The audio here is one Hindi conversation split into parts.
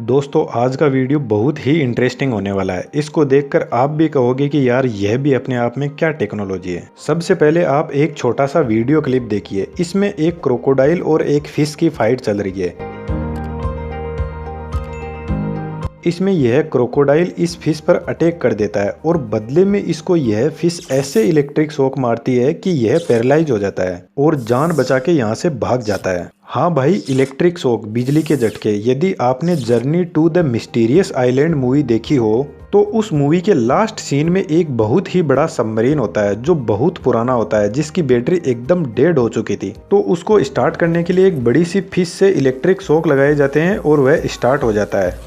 दोस्तों आज का वीडियो बहुत ही इंटरेस्टिंग होने वाला है। इसको देखकर आप भी कहोगे कि यार यह भी अपने आप में क्या टेक्नोलॉजी है। सबसे पहले आप एक छोटा सा वीडियो क्लिप देखिए। इसमें एक क्रोकोडाइल और एक फिश की फाइट चल रही है। इसमें यह क्रोकोडाइल इस फिश पर अटैक कर देता है और बदले में इसको यह फिश ऐसे इलेक्ट्रिक शॉक मारती है कि यह पैरालाइज हो जाता है और जान बचा के यहाँ से भाग जाता है। हाँ भाई, इलेक्ट्रिक शॉक, बिजली के झटके। यदि आपने Journey to the Mysterious Island movie देखी हो तो उस मूवी के लास्ट सीन में एक बहुत ही बड़ा सबमरीन होता है जो बहुत पुराना होता है, जिसकी बैटरी एकदम डेड हो चुकी थी। तो उसको स्टार्ट करने के लिए एक बड़ी सी फिश से इलेक्ट्रिक शॉक लगाए जाते हैं और वह स्टार्ट हो जाता है।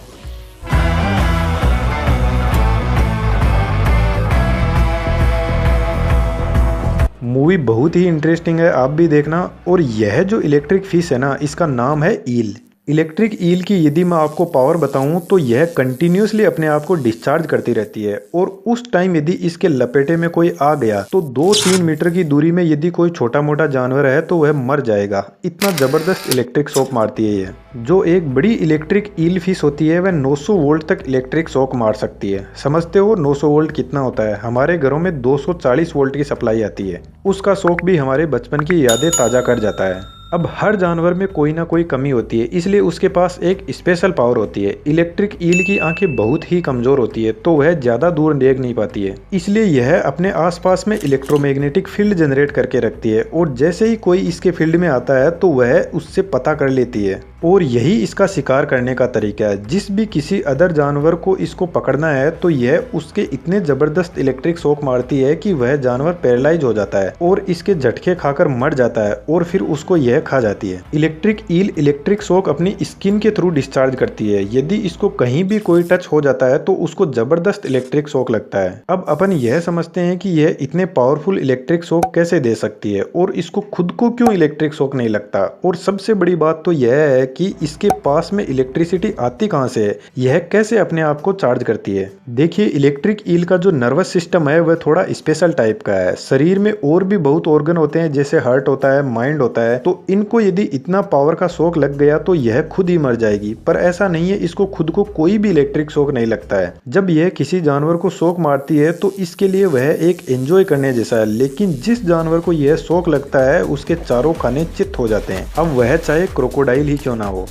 मूवी बहुत ही इंटरेस्टिंग है, आप भी देखना। और यह जो इलेक्ट्रिक फिश है ना, इसका नाम है ईल। इलेक्ट्रिक ईल की यदि मैं आपको पावर बताऊं तो यह कंटिन्यूसली अपने आप को डिस्चार्ज करती रहती है और उस टाइम यदि इसके लपेटे में कोई आ गया तो 2-3 मीटर की दूरी में यदि कोई छोटा मोटा जानवर है तो वह मर जाएगा। इतना जबरदस्त इलेक्ट्रिक शॉक मारती है यह। जो एक बड़ी इलेक्ट्रिक ईल फिश होती है वह 900 वोल्ट तक इलेक्ट्रिक शॉक मार सकती है। समझते हो 900 वोल्ट कितना होता है? हमारे घरों में 240 वोल्ट की सप्लाई आती है। उसका शॉक भी हमारे बचपन की यादें ताज़ा कर जाता है। अब हर जानवर में कोई ना कोई कमी होती है, इसलिए उसके पास एक स्पेशल पावर होती है। इलेक्ट्रिक ईल की आंखें बहुत ही कमजोर होती है तो वह ज्यादा दूर देख नहीं पाती है, इसलिए यह अपने आसपास में इलेक्ट्रोमैग्नेटिक फील्ड जनरेट करके रखती है और जैसे ही कोई इसके फील्ड में आता है तो वह उससे पता कर लेती है और यही इसका शिकार करने का तरीका है। जिस भी किसी अदर जानवर को इसको पकड़ना है तो यह उसके इतने जबरदस्त इलेक्ट्रिक शॉक मारती है कि वह जानवर पैरालाइज हो जाता है और इसके झटके खाकर मर जाता है और फिर उसको यह खा जाती है। इलेक्ट्रिक ईल इलेक्ट्रिक शॉक अपनी स्किन के थ्रू डिस्चार्ज करती है। यदि इसको कहीं भी कोई टच हो जाता है तो उसको जबरदस्त इलेक्ट्रिक शॉक लगता है। अब अपन यह समझते हैं कि यह इतने पावरफुल इलेक्ट्रिक शॉक कैसे दे सकती है और इसको खुद को क्यों इलेक्ट्रिक शॉक नहीं लगता। और सबसे बड़ी बात तो यह है कि इसके पास में इलेक्ट्रिसिटी आती कहां से है, यह कैसे अपने आप को चार्ज करती है। देखिए, इलेक्ट्रिक ईल का जो नर्वस सिस्टम है वह थोड़ा स्पेशल टाइप का है। शरीर में और भी बहुत ऑर्गन होते हैं, जैसे हार्ट होता है, माइंड होता है। तो इनको यदि इतना पावर का शॉक लग गया तो यह खुद ही मर जाएगी, पर ऐसा नहीं है। इसको खुद को कोई भी इलेक्ट्रिक शॉक नहीं लगता है। जब यह किसी जानवर को शॉक मारती है तो इसके लिए वह एक एंजॉय करने जैसा है, लेकिन जिस जानवर को यह शॉक लगता है उसके चारों खाने चित्त हो जाते हैं, अब वह चाहे क्रोकोडाइल ही क्यों ना हो।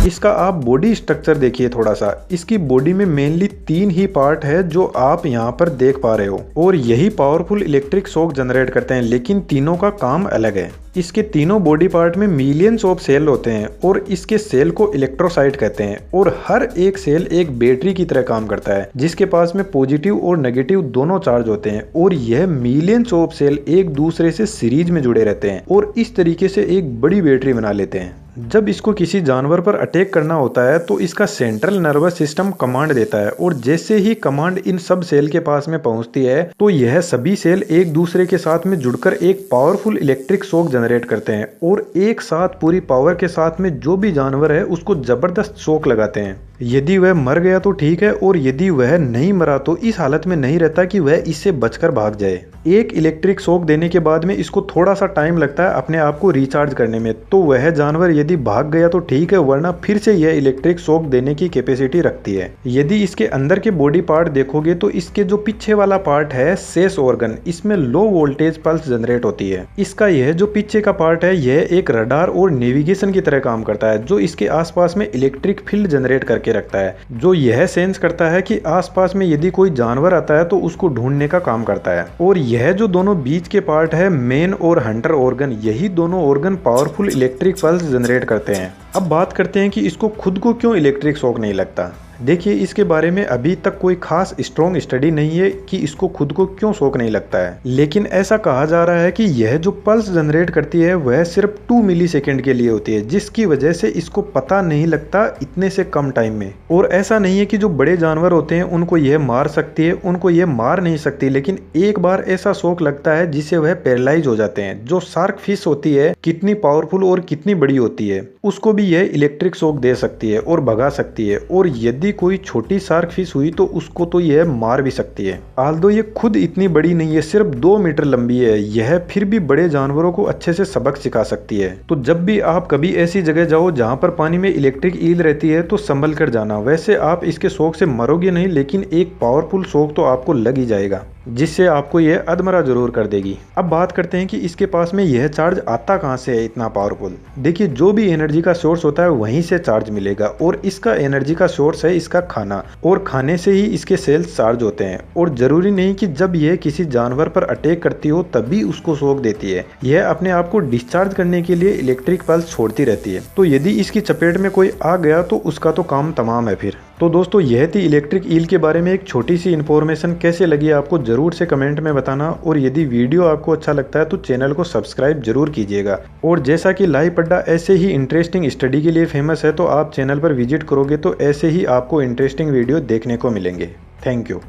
इसका आप बॉडी स्ट्रक्चर देखिए थोड़ा सा। इसकी बॉडी में मेनली 3 ही पार्ट है जो आप यहाँ पर देख पा रहे हो और यही पावरफुल इलेक्ट्रिक शॉक जनरेट करते हैं, लेकिन तीनों का काम अलग है। इसके तीनों बॉडी पार्ट में मिलियंस ऑफ सेल होते हैं और इसके सेल को इलेक्ट्रोसाइट कहते हैं और हर एक सेल एक बैटरी की तरह काम करता है, जिसके पास में पॉजिटिव और नेगेटिव दोनों चार्ज होते हैं और यह मिलियंस ऑफ सेल एक दूसरे से सीरीज में जुड़े रहते हैं और इस तरीके से एक बड़ी बैटरी बना लेते हैं। जब इसको किसी जानवर पर अटैक करना होता है तो इसका सेंट्रल नर्वस सिस्टम कमांड देता है और जैसे ही कमांड इन सब सेल के पास में पहुंचती है तो यह सभी सेल एक दूसरे के साथ में जुड़कर एक पावरफुल इलेक्ट्रिक शॉक जनरेट करते हैं और एक साथ पूरी पावर के साथ में जो भी जानवर है उसको जबरदस्त शॉक लगाते हैं। यदि वह मर गया तो ठीक है और यदि वह नहीं मरा तो इस हालत में नहीं रहता कि वह इससे बचकर भाग जाए। एक इलेक्ट्रिक शॉक देने के बाद में इसको थोड़ा सा टाइम लगता है अपने आप को रिचार्ज करने में, तो वह जानवर यदि भाग गया तो ठीक है, वरना फिर से यह इलेक्ट्रिक शॉक देने की कैपेसिटी रखती है। यदि इसके अंदर के बॉडी पार्ट देखोगे तो इसके जो पीछे वाला पार्ट है सेस ऑर्गन, इसमें लो वोल्टेज पल्स जनरेट होती है। इसका यह जो पीछे का पार्ट है यह एक रडार और नेविगेशन की तरह काम करता है, जो इसके आसपास में इलेक्ट्रिक फील्ड जनरेट करके रखता है, जो यह सेंस करता है कि आसपास में यदि कोई जानवर आता है तो उसको ढूंढने का काम करता है। और यह जो दोनों बीच के पार्ट है मेन और हंटर ऑर्गन, यही दोनों organ powerful electric pulse generate करते हैं। अब बात करते हैं कि इसको खुद को क्यों इलेक्ट्रिक शॉक नहीं लगता। देखिए, इसके बारे में अभी तक कोई खास स्ट्रॉन्ग स्टडी नहीं है कि इसको खुद को क्यों शॉक नहीं लगता है, लेकिन ऐसा कहा जा रहा है कि यह जो पल्स जनरेट करती है वह सिर्फ 2 मिली सेकेंड के लिए होती है, जिसकी वजह से इसको पता नहीं लगता इतने से कम टाइम में। और ऐसा नहीं है कि जो बड़े जानवर होते हैं उनको यह मार सकती है, उनको यह मार नहीं सकती, लेकिन एक बार ऐसा शॉक लगता है जिससे वह पैरालाइज हो जाते हैं। जो शार्क फिश होती है, कितनी पावरफुल और कितनी बड़ी होती है, उसको भी यह इलेक्ट्रिक शॉक दे सकती है और भगा सकती है। और यदि यदि कोई छोटी शार्क फिश हुई तो उसको तो यह मार भी सकती है। आल्दो ये खुद इतनी बड़ी नहीं है, सिर्फ 2 मीटर लंबी है, यह फिर भी बड़े जानवरों को अच्छे से सबक सिखा सकती है। तो जब भी आप कभी ऐसी जगह जाओ जहाँ पर पानी में इलेक्ट्रिक ईल रहती है तो संभल कर जाना। वैसे आप इसके शौक से मरोगे नहीं, लेकिन एक पावरफुल शौक तो आपको लग ही जाएगा, जिससे आपको यह अधमरा जरूर कर देगी। अब बात करते हैं कि इसके पास में यह चार्ज आता कहाँ से है इतना पावरफुल। देखिए, जो भी एनर्जी का सोर्स होता है वहीं से चार्ज मिलेगा, और इसका एनर्जी का सोर्स है इसका खाना, और खाने से ही इसके सेल्स चार्ज होते हैं। और जरूरी नहीं कि जब यह किसी जानवर पर अटैक करती हो तभी उसको शॉक देती है, यह अपने आप को डिस्चार्ज करने के लिए इलेक्ट्रिक पल्स छोड़ती रहती है। तो यदि इसकी चपेट में कोई आ गया तो उसका तो काम तमाम है फिर। तो दोस्तों, यह थी इलेक्ट्रिक ईल के बारे में एक छोटी सी इन्फॉर्मेशन। कैसे लगी आपको जरूर से कमेंट में बताना, और यदि वीडियो आपको अच्छा लगता है तो चैनल को सब्सक्राइब जरूर कीजिएगा। और जैसा कि लाइव अड्डा ऐसे ही इंटरेस्टिंग स्टडी के लिए फेमस है, तो आप चैनल पर विजिट करोगे तो ऐसे ही आपको इंटरेस्टिंग वीडियो देखने को मिलेंगे। Thank you.